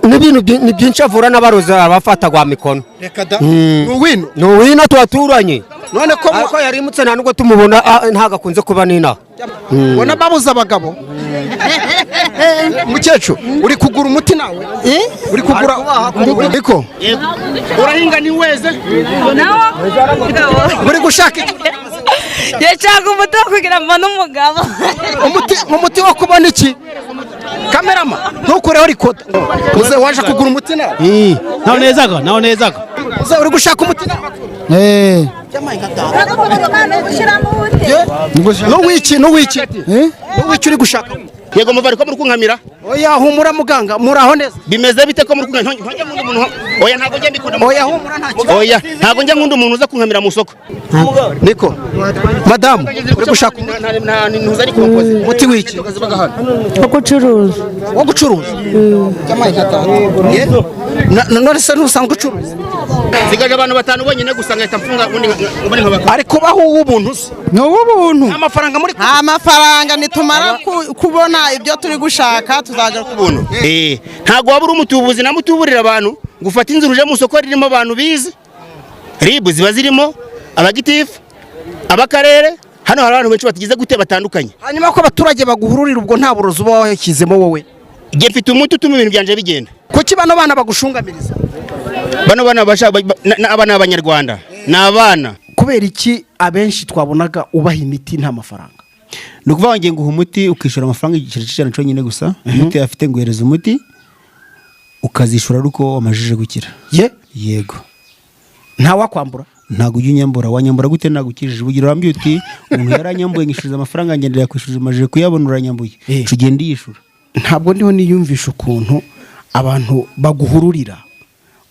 n'ibintu ni byinshi avura n'abarozi abafata gwa mikono. Reka da. Nuwino. Nuwino twaturanye. None ko yarimutse nta nubwo tumubona ntaga kunze kuba nina. Bona babuza abagabo. Mukecuru uri kugura umuti nawe? Uri kugura ariko urahinga ni weze? Nawo uri gushaka iki? Yashaka umuti wo kugira mbone umugabo. Umuti wo kubona iki? Kamerama ntukureho rikoda. Uze waje kugura umuti nawe? Naho nezaga. Uze uri gushaka umuti nawe? Nuwiki uri gushaka? Yego muvari ko muri kunkamira? Oya humura muganga muraho neza. Bimeze bite ko muri kunkamira? Ntonje nkunda umuntu. Oya ntago njye mbikunda. Oya humura ntacyo. Oya ntago njye nkunda umuntu uza kunkamira mu soko. Niko madamu uri gushaka ntuza ari kumukoze. Umuti wiki? Wo gucuruza. Cyamaye gatanu. None se ntusanzwe ucuruza? Sigaje abantu batanu bonyine gusanga ahita mfunga ubundi nkabaka. Ariko baho ubuntu se? No ubuntu. Amafaranga muri amafaranga nitumara kubona ibyo turi gushaka tuzaga kubuntu. Ntago wabura umutubuzi na mutuburira abantu gufata inzira uje mu soko ririmo abantu bizi. Ribu ziba zirimo abagitifu abakarere hano hari abantu benshi batigize gute batandukanye. Hanyuma ko abaturage baguhururira ubwo nta burozi uba washyizemo wowe. Igihe mfite umuti utuma ibintu byanje bigenda. Kuki bano bana bagushungamiriza? Bano bashaka abana b'Abanyarwanda n'abana. Kubera iki abenshi twabonaga ubaha imiti nta mafaranga? Nukuvuga ngo nguha umuti ukishura amafaranga igiciro cy'ijana cyo nyine gusa. Umuti afite nguhereza umuti ukazishura ruko wamajije gukira. Yego. Nta wakwambura? Ntago unyambura wanyambura gute nagukijije ubugira urambiye uti umuntu yaranyambuye ngishuza amafaranga ngendera kwishuje amajije kuyabona uranyambuye. Cugende yishura. Ntabwo ndiho niyumvisha ukuntu abantu baguhururira.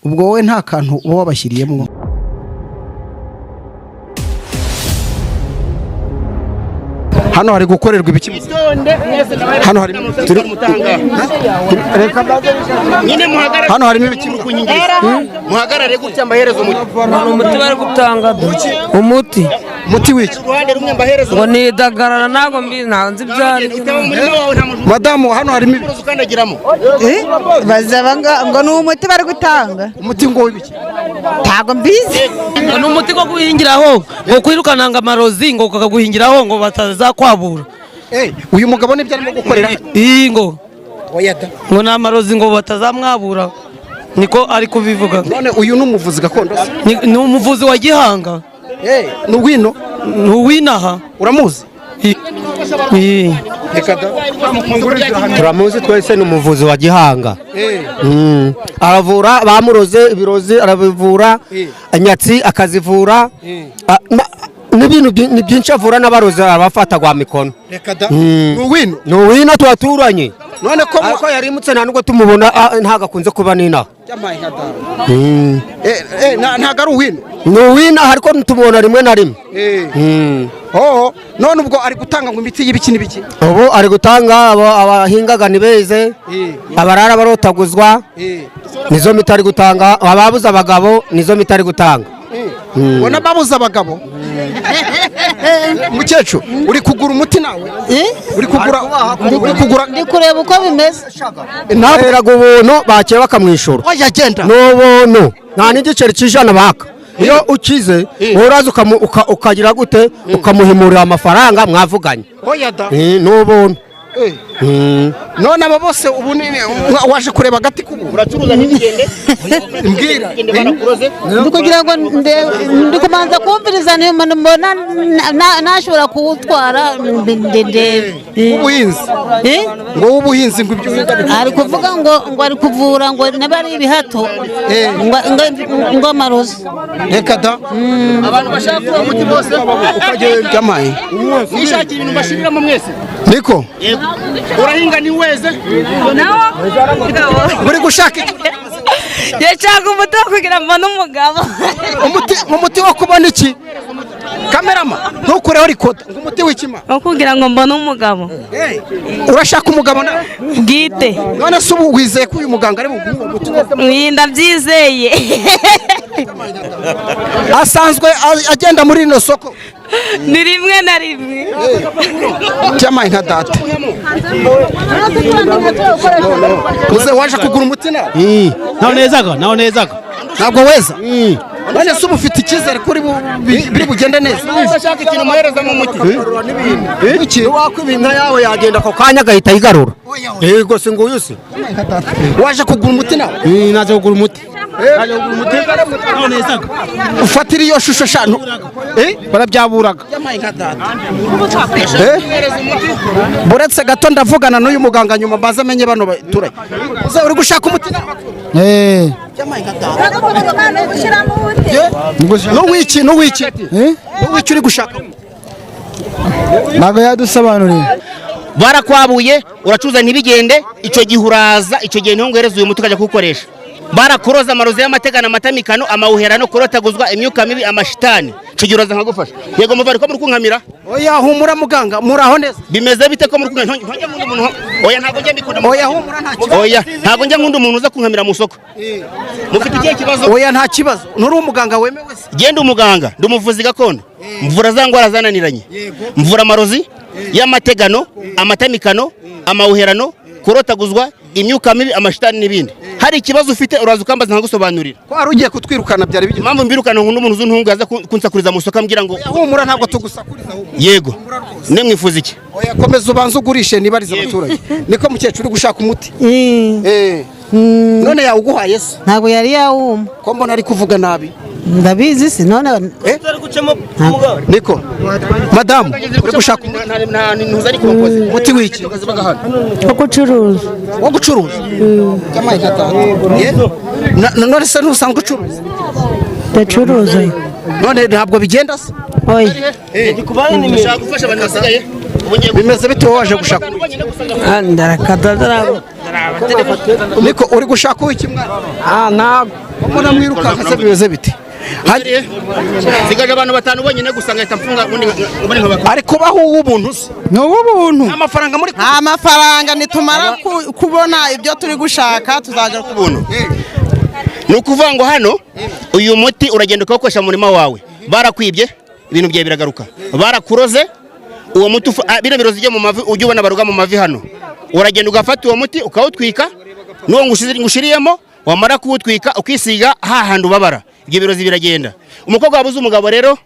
Ubwo wowe nta kantu uba wabashyiriyemo. Hano hari gukorerwa ibiki? Hano hari hano harimo ibiki muhagarare gutya mbaherezo umuti bari gutanga umuti wiki ruhande rumwe mbaherezo ngo nidagarara nago mbi ntanzi byari madamu hano harimo ukandagiramo bazabanga ngo ni umuti bari gutanga umuti ngo wibiki tago mbizi ngo ni umuti ngo guhingiraho ngo kwirukana ngo amarozi ngo kakaguhingiraho ngo batazakwabura uyu mugabo nibyo arimo gukorera ngo ngo na amarozi ngo batazamwabura niko ari kubivuga. None uyu numuvuzi gakondo ni umuvuzi wa Gihanga. Nuwino nuwinaha uramuzi? Turamuzi twese n'umuvuzi wa Gihanga. Aravura bamuroze ibirozi arabivura anyatsi akazivura n'ibintu ni byinshi avura n'abarozi abafata gwa mikono. Reka da. Nuwino twaturanye. None ko yarimutse nta nubwo tumubona ntaga kunze kuba nina. Cyamaye gatanu. Ntaga ari uwino. Nuwino hariko tumubona rimwe na rimwe. None ubwo ari gutanga ngo imiti y'ibiki n'ibiki? Ubu ari gutanga abahingaga nibeze. Abarara barotaguzwa. Nizo mitari gutanga ababuza abagabo nizo mitari gutanga. Bona babuza abagabo. Mukecuru uri kugura umuti nawe? Uri kugura ndi kureba uko bimeze. Naberaga ubuntu bakeye bakamwishura. Oya genda. N'ubuntu nta n'igiceri cy'ijana baka. Iyo ukize uraza ukagira gute ukamuhimurira amafaranga mwavuganye. Oya da. N'ubuntu. None abo bose ubu waje kureba agati kubu uracuruza n'ibigende mbwira kugira ngo ndi kumanza kumviriza mbona nashobora kuwutwara ubuhinzi ngo ubuhinzi ngo ibyo ari kuvuga ngo ari kuvura ngo nabari ibihato ngo amarozi. Reka da. Abantu bashaka kuba umuti bose ukagenda jamaye nishakira ibintu bashiramo mwese. Niko urahinga ni weze? Nawo uri gushaka iki? Yashaka umuti wo kugira mbone umugabo. Umuti wo kubona iki? Kamerama ntukureho rikoda. Umuti w'ikima? Wo kugira ngo mbone umugabo. Urashaka umugabo na bwite? None se ubu wizeye ko uyu muganga ari buguhe umuti? Ndabyizeye. asanzwe agenda muri rino soko ni rimwe na rimwe cyamaye nka data muze waje kugura umuti nawe naho nezaga ntabwo weza none se uba ufite icyizere kuri biri bugende neza ashaka ikintu muhereza mu muti iki wakwiba inka yawe yagenda ako kanya agahita yigarura yego si nguyu se waje kugura umuti nawe naje kugura umuti ufatira iyo shusho eshanu barabyaburaga buretse gato ndavugana n'uyu muganga nyuma mbaze amenye bano baturage uri gushaka umuti nawe n'uwiki uri gushaka ntabwo yadusobanuriye barakwabuye uracuruza ntibigende icyo gihe uraza icyo gihe niho nguhereza uyu muti ukajya kuwukoresha barakuroza amarozi y'amategano amatamikano amawuherano kurotaguzwa imyuka mibi amashitani icyo gihe uraza nkagufasha yego muvari ko muri kunkamira oya humura muganga muraho neza bimeze bite ko muri kunkamira ntonjya nkunda umuntu oya ntabwo njya mbikunda oya humura nta kibazo oya ntabwo njya nkunda umuntu uza kunkamira mu soko mufite ikihe kibazo oya nta kibazo nturi umuganga wemewe se genda umuganga ndi umuvuzi gakondo mvura za ndwara zananiranye mvura amarozi y'amategano amatamikano amawuherano kurotaguzwa imyuka mibi amashitani n'ibindi hari ikibazo ufite uraza ukambaza nkagusobanurira ko wari ugiye kutwirukana byari bigiye impamvu mbirukana nkunda umuntu uzuntunga aza kunsakuriza mu soko ambwira ngo humura ntabwo tugusakuriza yego ne mwifuza iki oya komeza ubanze ugurishe nibariza abaturage niko mukecuru uri gushaka umuti none yawuguhaye se ntabwo yari yawuma ko mbona ari kuvuga nabi ndabizi si none niko madamu uri gushaka umuti w'iki wo gucuruza none se ntusanzwe ucuruza ndacuruza none ntabwo bigenda se oya ndashaka gufasha abantu basigaye bimeze bite wowe waje gushaka niko uri gushaka uw'iki mwana ntabwo mbona mwirukanka se bimeze bite sigaje abantu batanu bonyine gusa ngahita mfunga ubundi nkabaka ari kubaho uw'ubuntu se ni uw'ubuntu amafaranga muri nta mafaranga nitumara kubona ibyo turi gushaka tuzaga ku buntu ni ukuvuga ngo hano uyu muti uragenda ukawukoresha mu murima wawe barakwibye ibintu byawe biragaruka barakuroze uwo muti bino birozi ujya mu mavi ujya ubona baruga mu mavi hano uragenda ugafata uwo muti ukawutwika n'uwo ngushiriyemo wamara kuwutwika ukisiga hahandi ubabara ibyo birozi biragenda umukobwa wabuze umugabo rero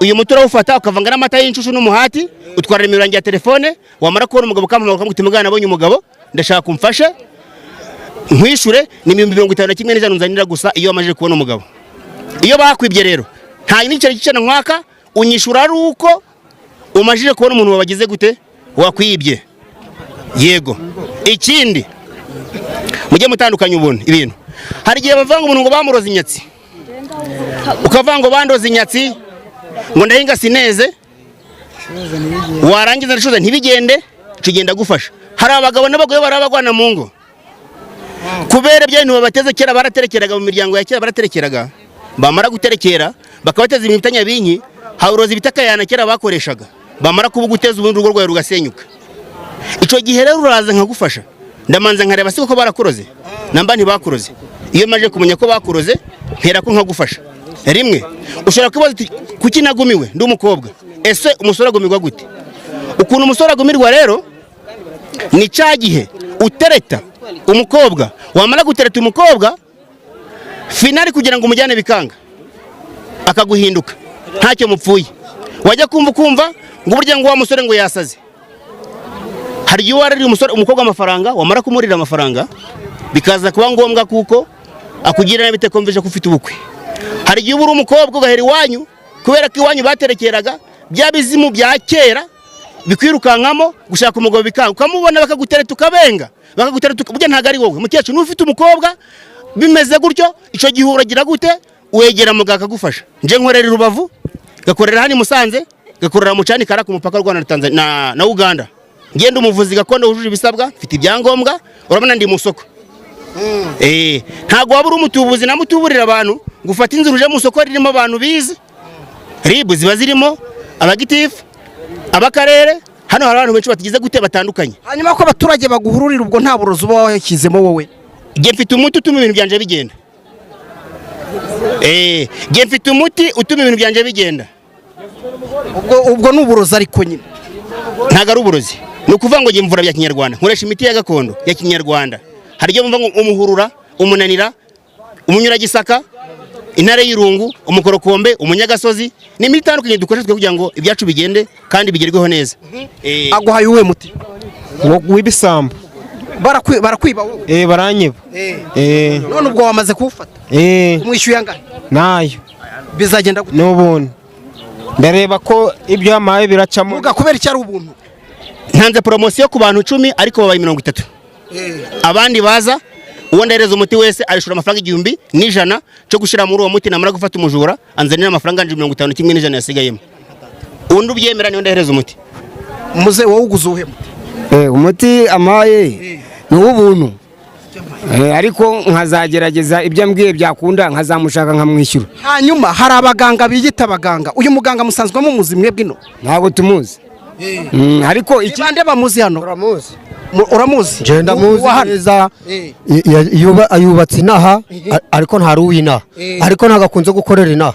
uyu muti urawufata ukavanga n'amata y'inshushu n'umuhati utwara imirongo ya telefone wamara kubona umugabo ukamuhamagara ukamutima umwana abonye umugabo ndashaka kumfashe nkwishure ni 51 n'ijana nzanira gusa iyo wamaje kubona umugabo iyo bakwibye rero nta n'icyo gicana nkwaka unyishura ari uko umajije kubona umuntu wabagize gute wakwibye yego ikindi mujye mutandukanya ubuntu ibintu hari igihe bavanga umuntu ngo bamuroza inyatsi ukavanga ngo bandoza inyatsi ngo ndahinga sineze warangiza ndashoza ntibigende kigenda gufasha hari abagabo n'abagore barabagwana mu ngo kubera ibintu babateze kera baraterekeraga mu miryango ya kera baraterekeraga bamara guterekera bakabateza imitanya binyi haurozi bitakayana kera bakoreshaga bamara kubuguteza ubundi rugo rwawe rugasenyuka ico gihe rero uraza nkagufasha ndamanza nkareba siko barakuroze namba ntibakuroze iyo maje kumenya ko bakuroze mpera ko nkagufasha rimwe ushobora kubaza uti kuki nagumiwe ndi umukobwa ese umusore agumirwa gute ukuntu umusore agumirwa rero ni cya gihe utereta umukobwa wamara gutereta umukobwa finali kugira ngo umujyane bikanga akaguhinduka ntacyo mupfuye wajya kumva ngo burya ngo wa musore ngo yasaze hari igihe warari umusore umukobwa amafaranga wamara kumurira amafaranga bikaza kuba ngombwa kuko akugira nabi tekomveje kufite ubukwe hari igihe uri umukobwa ugahera iwanyu kubera ko iwanyu baterekeraga bya bizimu bya kera bikwirukankamo gushaka umugabo bikanga ukamubona bakagutereta ukabenga bakagutereta burya ntago ari wowe mukecuru n'ufite umukobwa bimeze gutyo ico gihe uragira gute wegera muganga akagufasha nje nkorera Rubavu gakorera hani Musanze gakorera mu Cyanikara ku mupaka Rwanda na Tanzania na Uganda ngende umuvuzi gakondo wujuje ibisabwa mfite ibyangombwa urabona ndi mu soko ntago wabura umutubuzi na mutuburira abantu gufata inzira uje mu soko ririmo abantu bizi ribu ziba zirimo abagitifu abakarere hano hari abantu benshi batigize gute batandukanye hanyuma ko abaturage baguhururira ubwo nta burozi uba washyizemo wowe nge mfite umuti utuma ibintu byanje bigenda ngiye mfite umuti utuma ibintu byanjye bigenda. ubwo ni uburozi ariko nyine ntago ari uburozi, ni ukuvuga ngo ngiye mvura bya kinyarwanda, nkoresha imiti ya gakondo ya kinyarwanda. Hari ibyo mvuga ngo umuhurura, umunanira, umunyuragisaka, intare y'irungu, umukorokombe, umunyagasozi, ni imiti itandukanye dukoresha kugira ngo ibyacu bigende kandi bigerweho neza. aguhaye uwe muti w'ibisambo barakwiba wowe? baranyiba. none ubwo wamaze kuwufata? umwishyuye angahe? nayo bizagenda gute? n'ubuntu ndareba ko ibyo yamaye biracamo. uvuga kubera icyo ari ubuntu? ntanze poromosiyo ku bantu 10 ariko babaye 30. abandi baza uwo ndahereza umuti wese arishura amafaranga 1,100 cyo gushira muri uwo muti, namara gufata umujura anzanira amafaranga 50 kimwe n'ijana yasigayemo. undi ubyemera niyo ndahereza umuti. muze wowe uguze uhe muti? umuti amaye ni ubuntu, ariko nkazagerageza ibyo ambwiye byakunda nkazamushaka nkamwishyura. hanyuma hari abaganga biyita abaganga, uyu muganga musanzwe mumuzi mwebwe ino? ntabwo tumuzi. ariko iki bande bamuzi hano? uramuzi? uramuzi? Genda muzi neza. yubatse inaha ariko ntari uw'inaha, ariko ntabwo akunze gukorera inaha,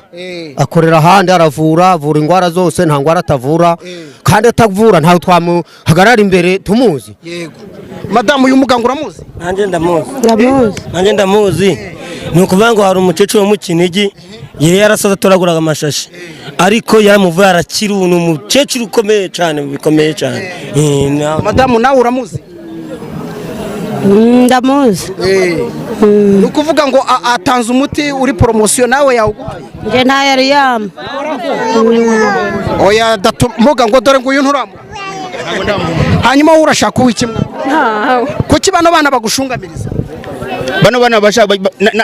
akorera ahandi, avura indwara zose, nta ndwara atavura, kandi atavura ntawe twamuhagarara imbere tumuzi. yego madamu uyu muganga uramuzi? nanjye ndamuzi. ni ukuvuga ngo hari umukecuru wo mu Kinigi yari yarasoza atoraguraga amashashi, ariko yaramuvuye arakira. ubu ni umukecuru ukomeye cyane, bikomeye cyane. madamu nawe uramuzi? ndamuzi. ni ukuvuga ngo atanze umuti uri poromosiyo nawe yawuguhaye? njye ntayo yari yampa. oya muga ngo dore ngo uyu nturamu. hanyuma wowe urashaka uw'ikimwe? kuki bano bana bagushungamiriza? bano bana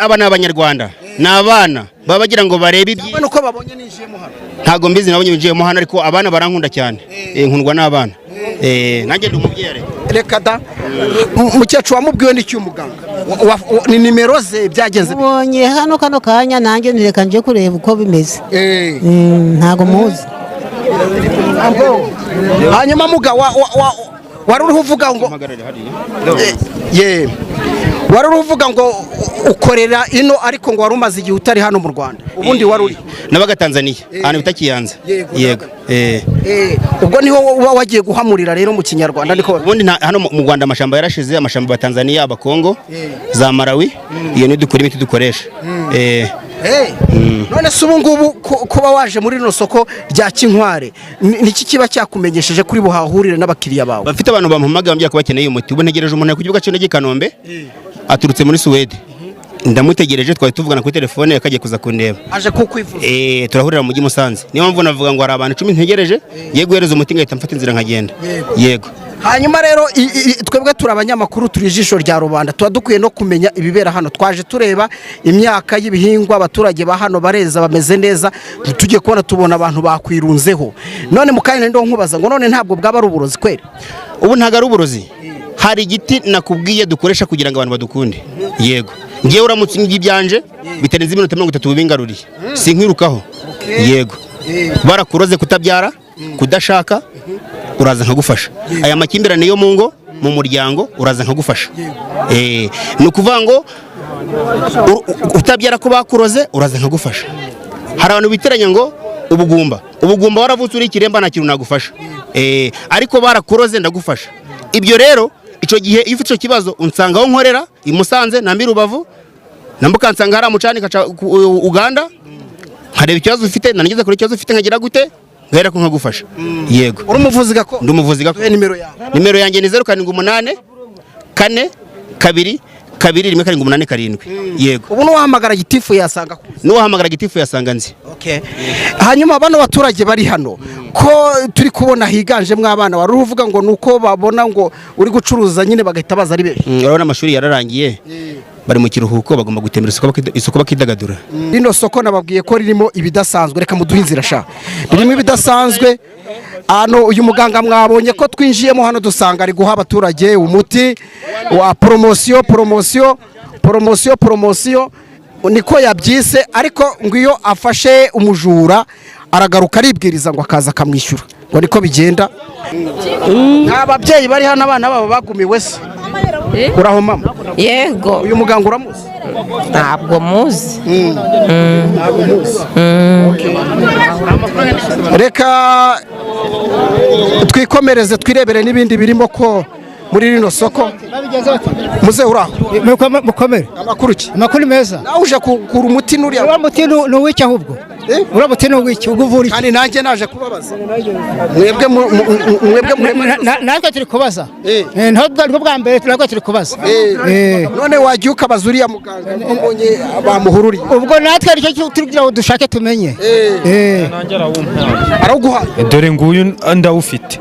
abana b'abanyarwanda ni abana baba bagira ngo barebe ibyi. bano uko babonye ninjiyemo hano? ntago mbizi nabonye binjiyemo hano, ariko abana barankunda cyane. nkundwa n'abana. nanjye ndi umubyeyi. reka da mukecuru wamubwiwe n'iki umuganga? ni nimero ze byagenze? ubonye hano kano kanya nanjye nireka nje kureba uko bimeze. ntago muzi. hanyuma muga wari uriho uvuga ngo wari uriho uvuga ngo ukorera ino, ariko ngo wari umaze igihe utari hano mu Rwanda. ubundi wari uri nabaga Tanzania ahantu bita Kiyanza. yego. ubwo niho uba wagiye guhamurira rero mu kinyarwanda? niko ubundi hano mu Rwanda amashamba yarashize, amashamba ya Tanzania, abakongo, za Malawi, iyo ni dukora imiti dukoresha. none se ubu ngubu kuba waje muri rino soko rya Kinkware niki kiba cyakumenyesheje kuri buhahurire n'abakiriya bawe? bafite abantu bamuhamagara bambya ko bakeneye umuti. ubu ntegereje umuntu ku kibuga cy'indege Kanombe, aturutse muri Suwede. ndamutegereje, twari tuvugana kuri telefone, yakagiye kuza kundeba. aje kukwivuza? turahurira mu mujyi Musanze. niyo mpamvu navuga ngo hari abantu 10 ntegereje, ye guhereza umuti ngahita mfata inzira nkagenda. yego. hanyuma rero twebwe turi abanyamakuru, turi ijisho rya rubanda, tuba dukwiye no kumenya ibibera hano. twaje tureba imyaka y'ibihingwa, abaturage ba hano bareza, bameze neza, tugiye kubona tubona abantu bakwirunzeho. none mukanya ndo nkubaza ngo none ntabwo bwaba ari uburozi kweri? ubu ntago ari uburozi, hari igiti nakubwiye dukoresha kugira ngo abantu badukunde. yego. ngiye uramutse ibyanje bitarenze iminota 30 bibingaruriye, sinkwirukaho. yego. barakuroze kutabyara, kudashaka, uraza nkagufasha. aya makimbirane yo mu ngo, mu muryango, uraza nkagufasha. ni ukuvuga ngo utabyara ko bakuroze, uraza nkagufasha. hari abantu biteranya ngo ubugumba waravutse uri ikiremba nta kintu nagufasha. ariko barakuroze ndagufasha. ibyo rero icyo gihe iyo ufite icyo kibazo unsanga aho nkorera i Musanze na Rubavu, nambuka nsanga hari amucani kaca Uganda, nkareba ikibazo ufite, nanigeze kuri ikibazo ufite nkagira gute, ngahera ko nkagufasha. yego. uri umuvuzi gakondo? ndi umuvuzi gakondo. nimero yawe? nimero yanjye ni 078 4 2 2 1 7 7. yego. ubu nuwahamagara gitifu yasanga kuzi? nuwahamagara gitifu yasanga nzi. hanyuma bano baturage bari hano ko turi kubona higanjemo abana, wari uvuga ngo nuko babona ngo uri gucuruza nyine bagahita baza ari benshi? urabona amashuri yararangiye, bari mu kiruhuko, bagomba gutembera isoko bakidagadura. rino soko nababwiye ko ririmo ibidasanzwe, reka muduhe inzira sha. ririmo ibidasanzwe hano. uyu muganga mwabonye ko twinjiyemo hano dusanga ari guha abaturage umuti wa poromosiyo niko yabyise, ariko ngo iyo afashe umujura aragaruka aribwiriza ngo akaza akamwishyura. ngo niko bigenda nta babyeyi bari hano abana babo bagumiwe se uraho mama yego uyu muganga uramuzi ntabwo muzi reka twikomereze twirebere n'ibindi birimo ko muri rino soko muze uraho mukomere amakuru ki amakuru meza nawe uje kugura umuti nuriya uriya muti ni uw'iki ahubwo uriya muti ni uw'iki uguvura iki kandi nanjye naje kubabaza natwe turi kubaza ntabwo bwa mbere ntabwo turi kubaza none wajya ukabaza uriya muganga mbonye bamuhururiye ubwo natwe aricyo tugira ngo dushake tumenye arawuguha dore nguyu ndawufite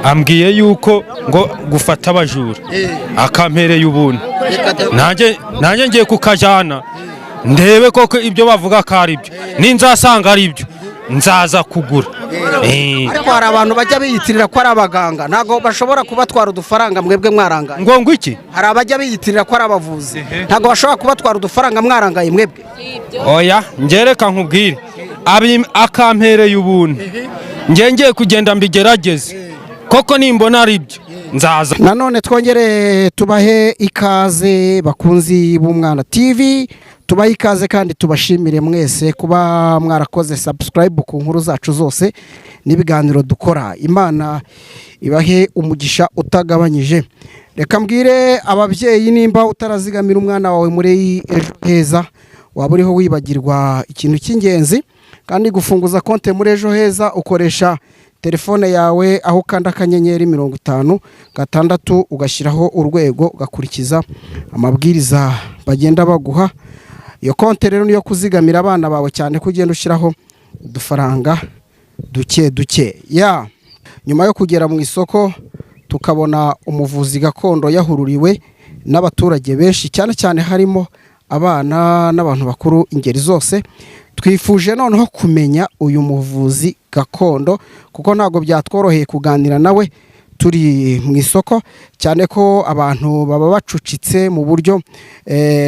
ambwiye yuko ngo gufata abajura akampereye ubuntu nanjye ngiye kukajyana ndebe koko ibyo bavuga ko ari byo ninzasanga ari byo nzaza kugura ariko hari abantu bajya biyitirira ko ari abaganga ntabwo bashobora kubatwara udufaranga mwebwe mwarangaye ngo iki hari abajya biyitirira ko ari abavuzi ntabwo bashobora kubatwara udufaranga mwarangaye mwebwe oya ngereka nkubwire akampereye ubuntu ngiye kugenda mbigerageze koko nimbona ari byo nzaza nanone twongere tubahe ikaze bakunzi b'Umwana TV tubahe ikaze kandi tubashimire mwese kuba mwarakoze subscribe ku nkuru zacu zose n'ibiganiro dukora Imana ibahe umugisha utagabanyije reka mbwire ababyeyi nimba utarazigamira umwana wawe muri Ejo Heza waba uriho wibagirwa ikintu cy'ingenzi kandi gufunguza konte muri Ejo Heza ukoresha telefone yawe aho ukanda akanyenyeri 56 ugashyiraho urwego ugakurikiza amabwiriza bagenda baguha iyo konte rero niyo kuzigamira abana bawe cyane ko ugenda ushyiraho udufaranga duke nyuma yo kugera mu isoko tukabona umuvuzi gakondo yahururiwe n'abaturage benshi cyane cyane harimo abana n'abantu bakuru ingeri zose twifuje noneho kumenya uyu muvuzi gakondo kuko ntago byatworoheye kuganira nawe turi mu isoko cyane ko abantu baba bacucitse mu buryo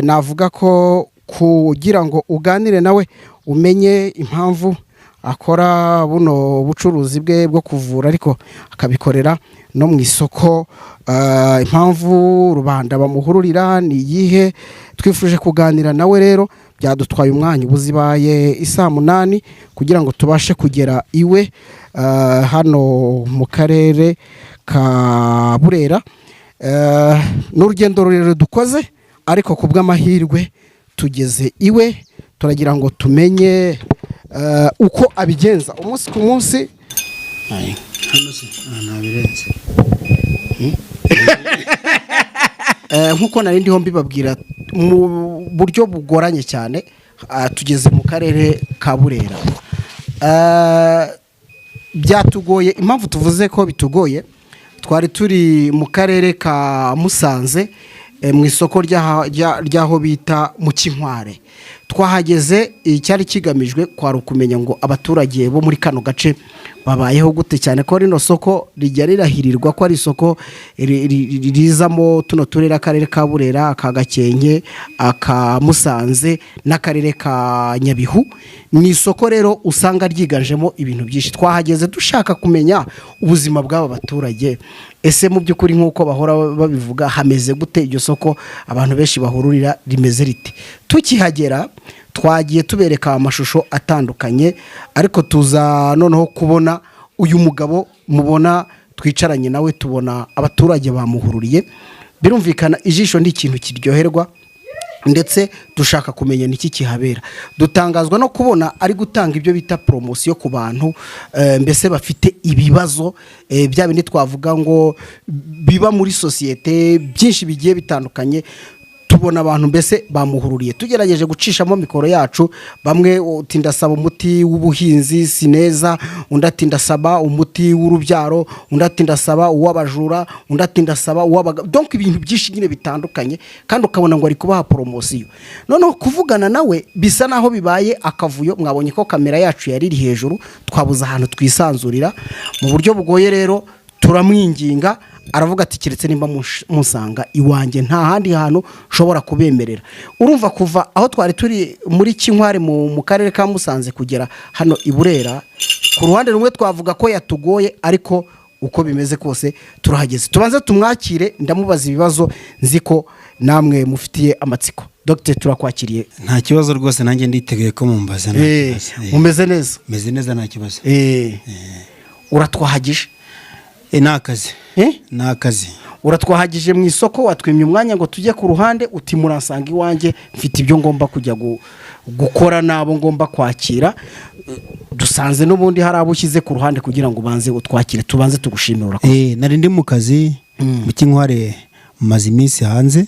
navuga ko kugira ngo uganire nawe umenye impamvu akora buno bucuruzi bwe bwo kuvura ariko akabikorera no mu isoko impamvu rubanda bamuhururira ni iyihe twifuje kuganira nawe rero byadutwaye umwanya ubuzibaye isaa 8 kugira ngo tubashe kugera iwe hano mu karere ka Burera n'urugendo rurerure dukoze ariko ku bw'amahirwe tugeze iwe turagira ngo tumenye uko abigenza umunsi ku munsi nkuko nari ndiho mbibabwira mu buryo bugoranye cyane tugeze mu karere ka Burera byatugoye impamvu tuvuze ko bitugoye twari turi mu karere ka Musanze mu isoko ryaho bita mu Kinkware twahageze icyari kigamijwe kwari ukumenya ngo abaturage bo muri kano gace babayeho gute cyane ko rino soko rijya rirahirirwa ko ari isoko rizamo tuno turere akarere ka Burera aka Gakenke aka Musanze n'akarere ka Nyabihu ni isoko rero usanga ryiganjemo ibintu byinshi twahageze dushaka kumenya ubuzima bw'aba baturage ese mu by'ukuri nk'uko bahora babivuga hameze gute iryo soko abantu benshi bahururira rimeze rite tukihagera twagiye tubereka amashusho atandukanye ariko tuza noneho kubona uyu mugabo mubona twicaranye nawe tubona abaturage bamuhururiye birumvikana ijisho ni ikintu kiryoherwa ndetse dushaka kumenya niki kihabera dutangazwa no kubona ari gutanga ibyo bita promotion ku bantu mbese bafite ibibazo bya bindi twavuga ngo biba muri societe byinshi bigiye bitandukanye tubona abantu mbese bamuhururiye tugerageje gucishamo mikoro yacu bamwe utindasaba umuti w'ubuhinzi sineza undi atindasaba umuti w'urubyaro undi atindasaba uw'abajura undi atindasaba uw'abaga donc ibintu byinshi nyine bitandukanye kandi ukabona ngo ari kubaha promotion noneho kuvugana nawe bisa naho bibaye akavuyo mwabonye ko kamera yacu yari hejuru twabuza ahantu twisanzurira mu buryo bugoye rero turamwinginga aravuga ati keretse nimba musanga iwanjye nta handi hantu ushobora kubemerera. Urumva kuva aho twari turi muri Kinkware mu karere ka Musanze kugera hano i Burera, ku ruhande rumwe twavuga ko yatugoye, ariko uko bimeze kose turahageze. Tubanze tumwakire ndamubaza ibibazo nziko namwe mufitiye amatsiko. Dr. turakwakiriye. Nta kibazo rwose, nanjye nditeguye ko mumbaza. Umeze neza? Meze neza, nta kibazo. Uratwahagije? Nakazi. Nakazi. Uratwahagije mu isoko, watwimye umwanya ngo tujye ku ruhande, uti muransanga iwanjye mfite ibyo ngomba kujya gukora nabo ngomba kwakira. Dusanze n'ubundi hari abo ushyize ku ruhande kugira ngo banze utwakire. Tubanze tugushimira. Urakoze. Nari ndi mu kazi mu Kinkware, maze iminsi hanze.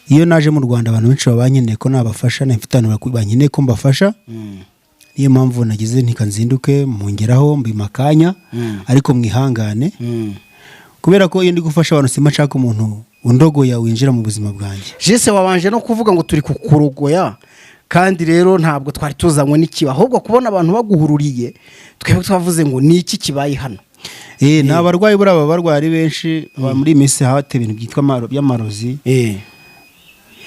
Iyo naje mu Rwanda abantu benshi babanyeneye ko nabafasha, nafite abantu banyeneye ko mbafasha. Niyo mpamvu nagize ntikanzinduke mungeraho mbimakanya, ariko mwihangane. Kubera ko iyo ndi gufasha abantu sima nshaka umuntu undogoya winjira mu buzima bwanjye. Jese wabanje no kuvuga ngo turi kukurogoya, kandi rero ntabwo twari tuzanywe n'ikiba, ahubwo kubona abantu baguhururiye twebwe twavuze ngo ni iki kibaye hano. Ni abarwayi buri aba barwari benshi muri iyi minsi hate ibintu byitwa by'amarozi.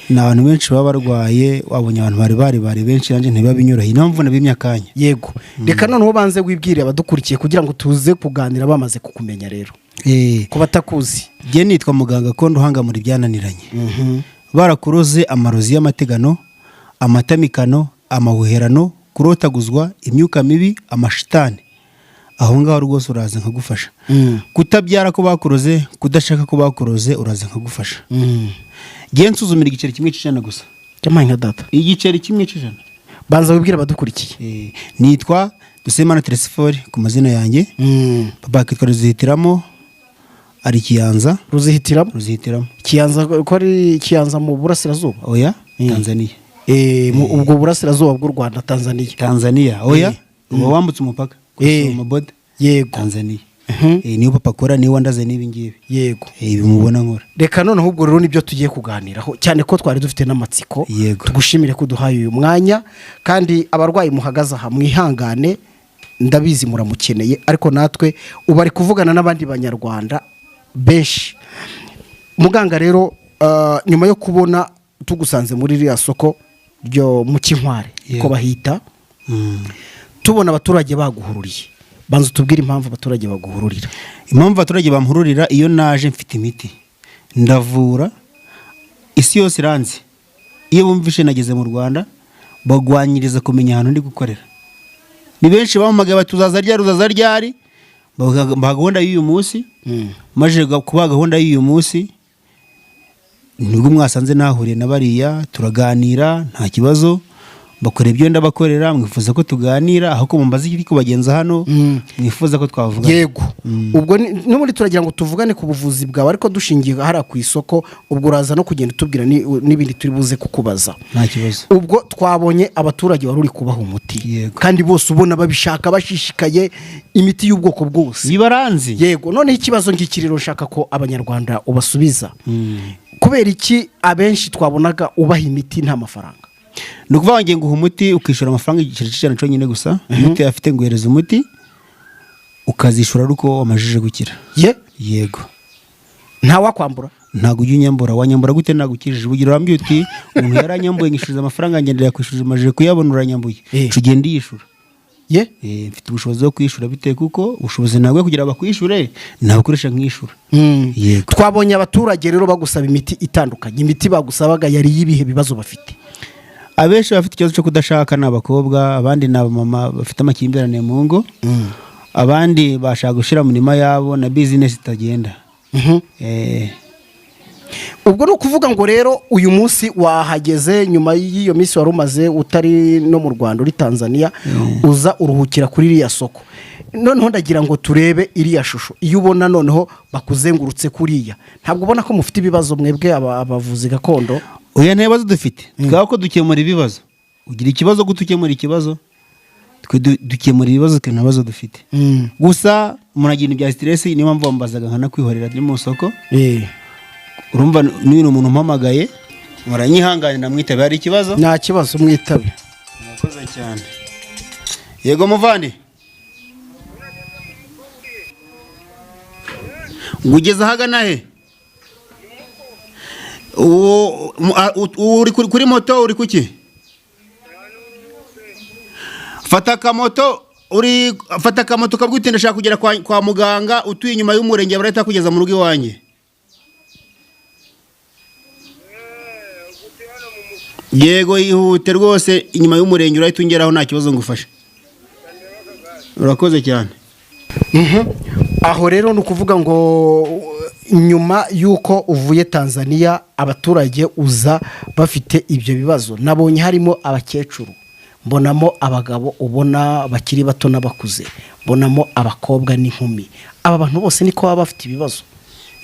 Ni abantu benshi baba barwaye, wabonye abantu bari benshi, nanjye ntibabinyoroheye, niyo mpamvu nabimye akanya. Yego, reka noneho banze wibwire abadukurikiye kugira ngo tuze kuganira bamaze kukumenya. Rero ku batakuzi, njye nitwa muganga Kondo uhangamura ibyananiranye. Barakuroze amarozi y'amategano, amatamikano, amahuherano, kurotaguzwa, imyuka mibi, amashitani, aho ngaho rwose uraza nkagufasha. Kutabyara ko bakuroze, kudashaka ko bakuroze, uraza nkagufasha. Ngiye nsuzumira igiceri kimwe cy'ijana gusa. Cyamaye nka data. Igiceri kimwe cy'ijana. Banza wibwire abadukurikiye. Nitwa Dusemana Teresifori ku mazina yanjye. Papa akitwa Ruzihitiramo, ari Kiyanza. Ruzihitiramo? Ruzihitiramo. Kiyanza ko ari Kiyanza mu burasirazuba? Oya, Tanzania. Ubwo burasirazuba bw'u Rwanda, Tanzania. Tanzania, oya. Uba wambutse umupaka. Mu boda. Yego. Tanzania. Niyo papa akora, niyo wandaze n'ibi ngibi. Yego. Bimubona nkora. Reka noneho ubwo rero nibyo tugiye kuganiraho, cyane ko twari dufite n'amatsiko. Tugushimire ko duhaye uyu mwanya, kandi abarwayi muhagaze aha mwihangane, ndabizi muramukeneye, ariko natwe ubu ari kuvugana n'abandi banyarwanda benshi. Muganga rero, nyuma yo kubona tugusanze muri iriya soko ryo mu Kinkware ko bahita, tubona abaturage baguhururiye, banza tubwire impamvu abaturage baguhururira. Impamvu abaturage bamuhururira, iyo naje mfite imiti ndavura, isi yose iranzi. Iyo bumvishe nageze mu Rwanda bagwanyiriza kumenya ahantu ndi gukorera. Ni benshi bampamagaye batuzaza ryari baha gahunda y'uyu munsi. Maje kuba gahunda y'uyu munsi nibwo mwasanze nahuriye na bariya, turaganira nta kibazo, bakora ibyo ndabakorera, mwifuza ko tuganira, aho ko mumbaza iki kubagenza hano, mwifuza ko twavuga. Yego. Ubwo n'ubundi turagira ngo tuvugane ku buvuzi bwawe, ariko dushingiye hara ku isoko, ubwo uraza no kugenda tubwira n'ibindi turi buze kukubaza. Nta kibazo. Ubwo twabonye abaturage wari uri kubaha umuti, kandi bose ubona babishaka, bashishikaye, imiti y'ubwoko bwose bibaranzi. Yego. None ikibazo ngikiriro nshaka ko abanyarwanda ubasubiza. Kubera iki abenshi twabonaga ubaha imiti nta mafaranga? Nukuvuga ngiye nguha umuti ukishura amafaranga igiceri cy'ijana cyonyine gusa. Umuti afite nguhereza umuti ukazishura ruko wamajije gukira. Yego. Nta wakwambura? Ntago ujya unyambura. Wanyambura gute nagukirije? Ubugira urambye uti umuntu yaranyambuye ngishuza amafaranga ngendera kwishura amajije kuyabona uranyambuye. Cugende yishura. Mfite ubushobozi bwo kwishura bite kuko ubushobozi ntabwo kugira bakwishure nabukoresha nkishura. Yego. Twabonye abaturage rero bagusaba imiti itandukanye. Imiti bagusabaga yari yibihe bibazo bafite? Abenshi bafite ikibazo cyo kudashaka n'abakobwa, abandi n'abamama bafite amakimbirane mu ngo, abandi bashaka gushira mu nima yabo na business itagenda. Ubwo no kuvuga ngo rero uyu munsi wahageze nyuma y'iyo minsi wari umaze utari no mu Rwanda uri Tanzania, uza uruhukira kuri iriya soko. Noneho ndagira ngo turebe iriya shusho. Iyo ubona noneho bakuzengurutse kuriya, ntabwo ubona ko mufite ibibazo mwebwe abavuzi gakondo? Oya, nta bibazo dufite. Twaba ko dukemura ibibazo. Ugira ikibazo gute ukemura ikibazo? Twe dukemura ibibazo twe ntabazo dufite. Gusa muragira ibya stress, niyo mpamvu bambazaga nkana kwihorera ndi mu soko. Urumva n'ibintu umuntu mpamagaye muranyihangane namwitabe, hari ikibazo? Nta kibazo, mwitabe. Murakoze cyane. Yego muvandi. ugeze ahagana he uri kuri moto uri kuki fata akamoto ukabwira ndashaka kugera kwa muganga utuye inyuma y'umurenge barahita kugeza mu rugo iwanjye. Yego ihute rwose inyuma y'umurenge urahita ungeraho nta kibazo ngufashe. Urakoze cyane. Aho rero ni ukuvuga ngo nyuma y'uko uvuye Tanzania abaturage uza bafite ibyo bibazo, nabonye harimo abakecuru, mbonamo abagabo ubona bakiri bato n'abakuze, mbonamo abakobwa n'inkumi. Aba bantu bose niko baba bafite ibibazo.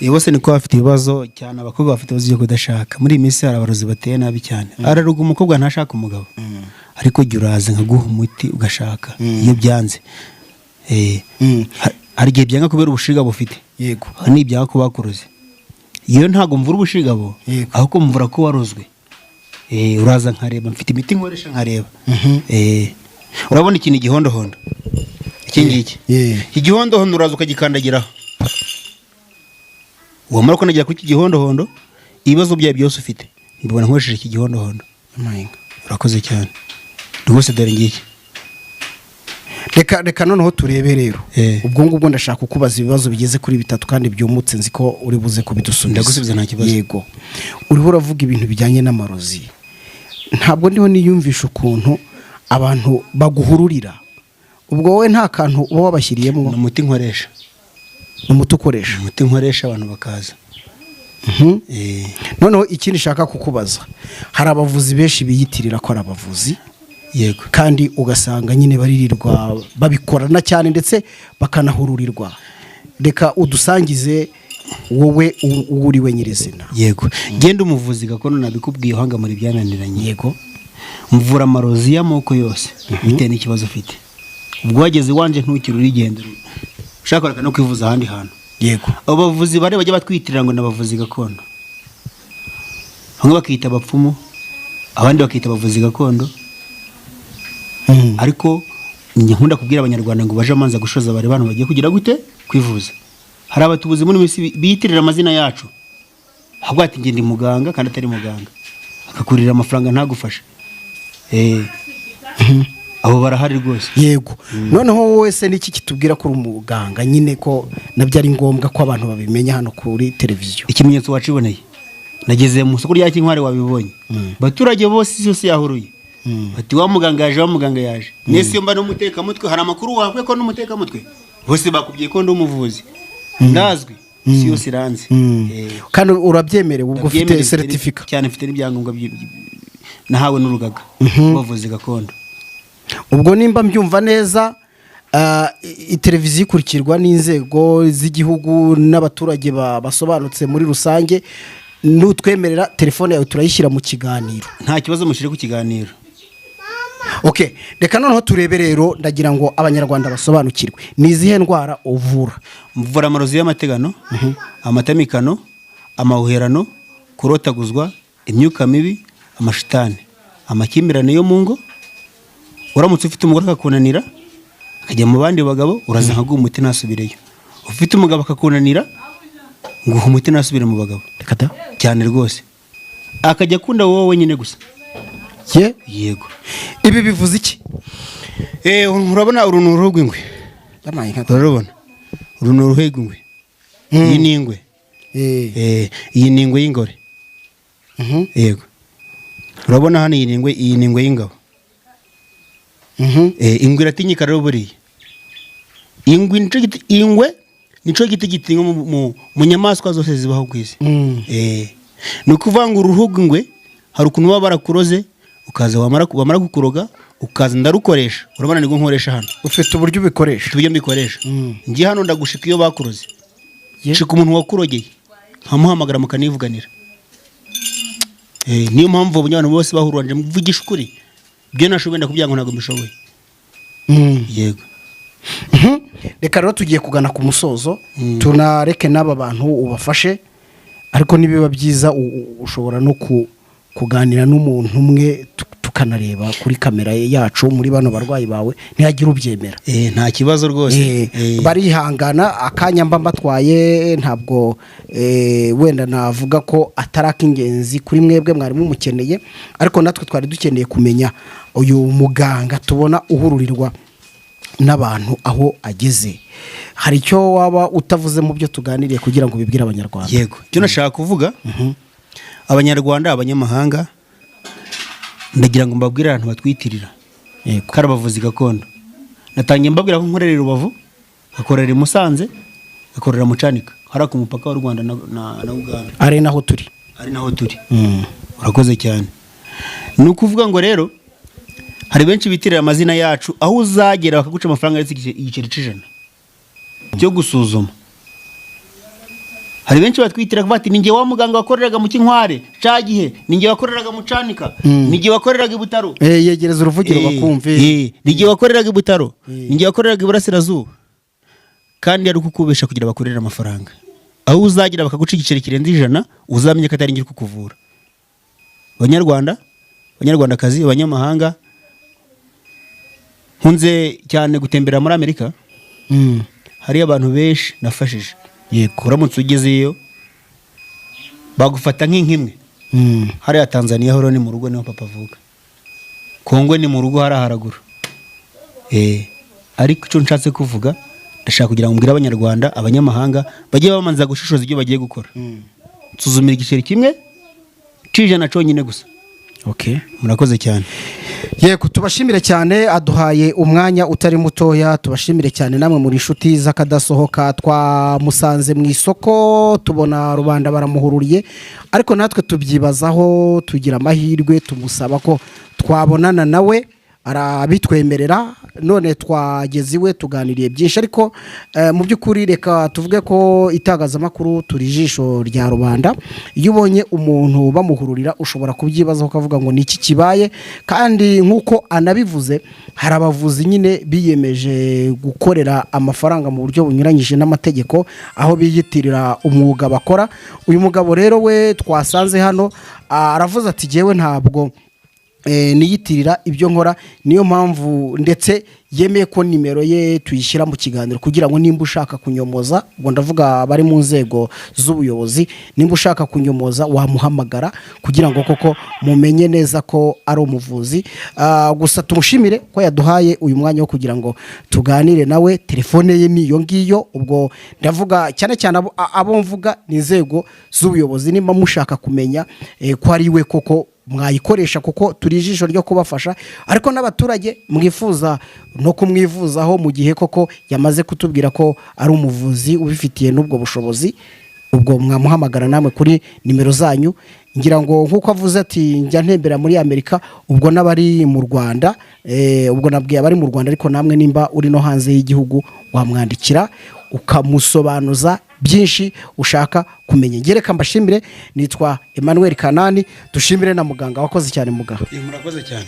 Bose niko bafite ibibazo cyane, abakobwa bafite ibibazo byo kudashaka. Muri iyi minsi hari abarozi bateye nabi cyane. Araruga umukobwa ntashaka umugabo, ariko jya uraza nkaguha umuti ugashaka iyo byanze. Hari igihe byanga kubera ubushigabo ufite. Yego. Ni ibyaha ko bakuroze. Iyo ntago mvura ubushigabo, ahubwo mvura ko warozwe. Uraza nkareba, mfite imiti nkoresha nkareba. Urabona ikintu igihondohondo. Iki ngiki. Igihondohondo uraza ukagikandagiraho. Wamara ko nagira kuri iki gihondohondo, ibibazo byawe byose ufite mbibona nkoresheje iki gihondohondo. Urakoze cyane rwose, dore ngiki. Reka noneho turebe rero. Ubwo ngubwo ndashaka kukubaza ibibazo bigeze kuri 3 kandi byumutse, nzi ko uri buze kubidusubiza. Ndagusubiza nta kibazo. Yego. Uriho uravuga ibintu bijyanye n'amarozi. Ntabwo ndiho niyumvisha ukuntu abantu baguhururira. Ubwo wowe nta kantu uba wabashyiriyemo. Umuti nkoresha. Umuti ukoresha. Umuti nkoresha abantu bakaza. Noneho ikindi shaka kukubaza, hari abavuzi benshi biyitirira ko ari abavuzi. Yego. Kandi ugasanga nyine baririrwa babikorana cyane ndetse bakanahururirwa. Reka udusangize wowe uriwe nyirizina. Yego. Genda umuvuzi gakono nabikubwiye hanga muri byananiranye. Yego. Mvura amarozi y'amoko yose bitewe n'ikibazo ufite. Ubwo wageze wanje ntukiri urigenda. Ushaka no kwivuza ahandi hantu. Yego. Abavuzi bare bajya batwitirira ngo nabavuzi gakondo. Bamwe bakita abapfumu, abandi bakita abavuzi gakondo. Ariko nkunda kubwira abanyarwanda ngo baje amanza gushoza bare bantu bagiye kugira gute kwivuza. Hari abatubuzi muri misi biyitirira amazina yacu. Ahubwo ati nge ndi muganga kandi atari muganga. Akakurira amafaranga ntagufasha. Abo barahari rwose. Yego. Noneho wowe se niki kitubwira ko umuganga nyine ko nabyo ari ngombwa ko abantu babimenya hano kuri televiziyo? Ikimenyetso waciboneye. Nageze mu soko rya Kinkware wabibonye. Baturage bose yose yahuruye. Bati wa muganga yaje. Nese mba no muteka mutwe, hari amakuru wakwe ko n'umuteka mutwe. Bose bakubwiye ko ndi umuvuzi. Ndazwi. Si yose iranze. Kandi urabyemerewe ubwo ufite certificate. Cyane mfite n'ibyangombwa nahawe n'urugaga bavuzi gakondo. Ubwo nimba mbyumva neza, televiziyo ikurikirwa n'inzego z'igihugu n'abaturage basobanutse muri rusange. Nutwemerera telefone yawe turayishyira mu kiganiro. Nta kibazo mushyire ku kiganiro. Okay, reka noneho turebe rero, ndagira ngo abanyarwanda basobanukirwe. Ni izihe ndwara uvura? Mvura amarozi y'amategano, amatamikano, amahuherano, kurotaguzwa, imyuka mibi, amashitani, amakimbirane yo mu ngo. Uramutse ufite umugore akakunanira akajya mu bandi bagabo, uraza nkaguha umuti nasubireyo. Ufite umugabo akakunanira nguha umuti nasubire mu bagabo. Rekata cyane rwose. Akajya kunda wowe nyine gusa. Yego. Ibi bivuze iki? Urabona urunuru rw'ingwe. Urabona urunuru rw'ingwe. Iyi ni ingwe. Iyi ni ingwe y'ingore. Yego. Urabona hano iyi ni ingwe y'ingabo. Ingwe iratinyika rero buriya. Ingwe nico giti gitinga mu nyamaswa zose zibaho kwisi. Ni ukuvuga ngo uruhu rw'ingwe hari ukuntu baba barakuroze, ukaza bamara kukuroga ukaza ndarukoresha. Urabona nigo nkoresha hano. Ufite uburyo ubikoresha? Uburyo mbikoresha. Ngiye hano ndagushika iyo bakuroze. Shika umuntu wakurogeye nkamuhamagara mukanivuganira. Niyo mpamvu abantu bose bahururanje mvugisha ukuri. Byo nashoboye ndakubwira ngo ntago mbishoboye. Yego. Reka rero tugiye kugana ku musozo. Tunareke n'aba bantu ubafashe, ariko nibiba byiza ushobora no kuganira n'umuntu umwe bikanareba kuri kamera yacu muri bano barwayi bawe ntihagire ubyemera. Nta kibazo rwose. Barihangana akanya mba mbatwaye ntabwo wenda navuga ko ataraka ingenzi kuri mwebwe mwari mumukeneye, ariko natwe twari dukeneye kumenya uyu muganga tubona uhururirwa n'abantu aho ageze. Hari icyo waba utavuze mu byo tuganiriye kugira ngo bibwire abanyarwanda? Yego, cyo nashaka kuvuga abanyarwanda, abanyamahanga, ndagira ngo mbabwire abantu batwitirira karabavuzi gakondo. Natangiye mbabwira ko nkorera Rubavu, akorera i Musanze, akorera mu Cyanika, hari ku mupaka w'u Rwanda na Uganda. Ari naho turi. Urakoze cyane. Ni ukuvuga ngo rero hari benshi bitirira amazina yacu, aho uzagera bakaguca amafaranga y'igiceri c'ijana cyo gusuzuma. Hari benshi batwitira bati ninjye wa muganga wakoreraga mu Kinkware cagihe, ninjye wakoreraga mu Canika, ninjye wakoreraga i Butaro. Yegereza uruvugiro bakumve. Ninjye wakoreraga i Butaro, ninjye wakoreraga i Burasirazuba. Kandi ari kukubesha kugira bakorera amafaranga. Aho uzagira bakaguca igiceri kirenze ijana, uzamenye ko atari ngiri kukuvura. Abanyarwanda, abanyarwandakazi, abanyamahanga, nkunze cyane gutembera muri Amerika. Hari abantu benshi nafashije. Yego, uramutse ugezeyo bagufata nk'inkimwe. Hari ya Tanzania horo ni mu rugo niho papa avuga. Kongo ni mu rugo haraharagura. Ariko icyo nshatse kuvuga ndashaka kugira ngo mbwire abanyarwanda, abanyamahanga bajye bamanza gushishoza ibyo bagiye gukora. Nsuzumira igiceri kimwe cijana cyonyine gusa. Murakoze cyane. Yego, tubashimire cyane, aduhaye umwanya utari mutoya. Tubashimire cyane namwe muri inshuti z'akadasohoka. Twamusanze mu isoko tubona rubanda baramuhururiye, ariko natwe tubyibazaho, tugira amahirwe tumusaba ko twabonana nawe, arabitwemerera. None twageze iwe tuganiriye byinshi, ariko mu by'ukuri reka tuvuge ko itangazamakuru turi ijisho rya rubanda. Iyo ubonye umuntu bamuhururira ushobora kubyibazaho ukavuga ngo niki kibaye, kandi nk'uko anabivuze hari abavuzi nyine biyemeje gukorera amafaranga mu buryo bunyuranyije n'amategeko, aho biyitirira umwuga bakora. Uyu mugabo rero we twasanze hano aravuze ati jewe ntabwo niyitirira ibyo nkora, niyo mpamvu ndetse yemeye ko nimero ye tuyishyira mu kiganiro kugira ngo nimba ushaka kunyomoza, ubwo ndavuga bari mu nzego z'ubuyobozi, nimba ushaka kunyomoza wamuhamagara kugira ngo koko mumenye neza ko ari umuvuzi. Gusa tumushimire ko yaduhaye uyu mwanya wo kugira ngo tuganire nawe. Telefone ye niyo ngiyo, ubwo ndavuga cyane cyane abo mvuga ni inzego z'ubuyobozi. Nimba mushaka kumenya ko ari we koko mwayikoresha, kuko turi ijisho ryo kubafasha, ariko n'abaturage mwifuza no kumwivuzaho mu gihe koko yamaze kutubwira ko ari umuvuzi ubifitiye n'ubwo bushobozi, ubwo mwamuhamagara namwe kuri nimero zanyu. Ngira ngo nk'uko avuze ati njya ntembera muri Amerika, ubwo n'abari mu Rwanda, ubwo nabwiye abari mu Rwanda, ariko namwe nimba uri no hanze y'igihugu wamwandikira ukamusobanuza byinshi ushaka kumenya. Ngereka mbashimire, nitwa Emmanuel Kanani. Dushimire na muganga, wakoze cyane muganga. Murakoze cyane.